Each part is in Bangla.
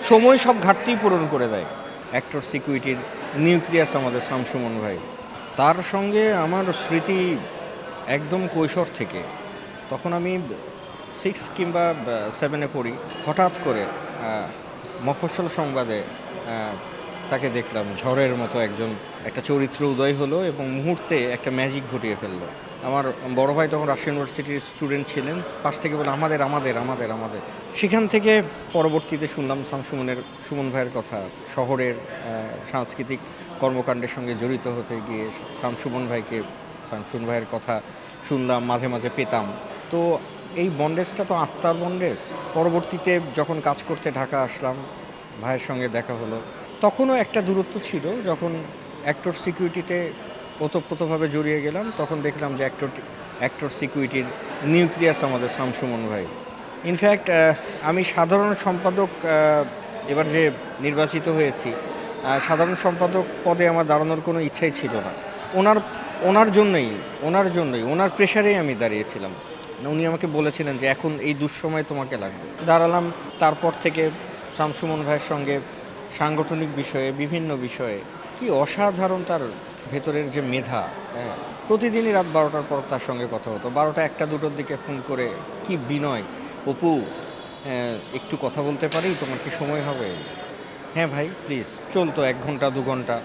সময় সব ঘাটতিই পূরণ করে দেয়। অ্যাক্টর সিকিউরিটির নিউক্লিয়াস আমাদের শামসুমন ভাই। তার সঙ্গে আমার স্মৃতি একদম কৈশোর থেকে। তখন আমি 6 কিংবা 7-এ পড়ি। হঠাৎ করে মফস্বল সংবাদে তাকে দেখলাম ঝড়ের মতো একটা চরিত্র উদয় হলো এবং মুহূর্তে একটা ম্যাজিক ঘটিয়ে ফেললো। আমার বড় ভাই তখন রাজশাহী ইউনিভার্সিটির স্টুডেন্ট ছিলেন। পাশ থেকে বলে আমাদের আমাদের আমাদের আমাদের। সেখান থেকে পরবর্তীতে শুনলাম সুমন ভাইয়ের কথা। শহরের সাংস্কৃতিক কর্মকাণ্ডের সঙ্গে জড়িত হতে গিয়ে শামসুমন ভাইয়ের কথা শুনলাম, মাঝে মাঝে পেতাম। তো এই বন্ডেজটা তো আত্মার বন্ডেজ। পরবর্তীতে যখন কাজ করতে ঢাকা আসলাম, ভাইয়ের সঙ্গে দেখা হলো। তখনও একটা দূরত্ব ছিল। যখন অ্যাক্টর সিকিউরিটিতে ওতপ্রোতভাবে জড়িয়ে গেলাম, তখন দেখলাম যে অ্যাক্টর সিকিউরিটির নিউক্লিয়াস আমাদের শামসুমন ভাই। ইনফ্যাক্ট আমি সাধারণ সম্পাদক, এবার যে নির্বাচিত হয়েছি, সাধারণ সম্পাদক পদে আমার দাঁড়ানোর কোনো ইচ্ছাই ছিল না। ওনার প্রেশারেই আমি দাঁড়িয়েছিলাম। উনি আমাকে বলেছিলেন যে এখন এই দুঃসময় তোমাকে লাগবে। দাঁড়ালাম। তারপর থেকে শামসুমন ভাইয়ের সঙ্গে সাংগঠনিক বিষয়ে, বিভিন্ন বিষয়ে কি অসাধারণ তার ভেতরের যে মেধা। হ্যাঁ, প্রতিদিনই রাত 12টার পর তার সঙ্গে কথা হতো। 12টা 1টা 2টোর দিকে ফোন করে কি বিনয়, অপু একটু কথা বলতে পারি, তোমার কি সময় হবে? হ্যাঁ ভাই প্লিজ। চলতো 1 ঘন্টা 2 ঘন্টা,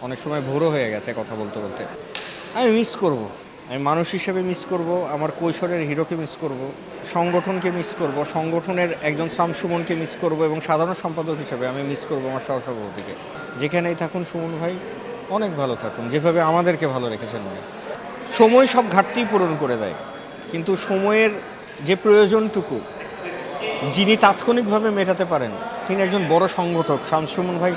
অনেক সময় ভোরও হয়ে গেছে কথা বলতে বলতে। আমি মিস করব। আমি মানুষ হিসেবে মিস করব, আমার কৈশোরের হিরোকে মিস করব, সংগঠনকে মিস করব, সংগঠনের একজন শামসুমনকে মিস করব, এবং সাধারণ সম্পাদক হিসেবে আমি মিস করব আমার সহসভাপতিকে। যেখানেই থাকুন সুমন ভাই, অনেক ভালো থাকুন, যেভাবে আমাদেরকে ভালো রেখেছেন উনি। সময় সব ঘাটতিই পূরণ করে দেয়, কিন্তু সময়ের যে প্রয়োজনটুকু যিনি তাৎক্ষণিকভাবে মেটাতে পারেন, তিনি একজন বড় সংগঠক। শামসুমন ভাই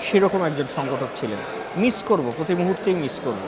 সেরকম একজন সংগঠক ছিলেন। মিস করব, প্রতি মুহূর্তেই মিস করব।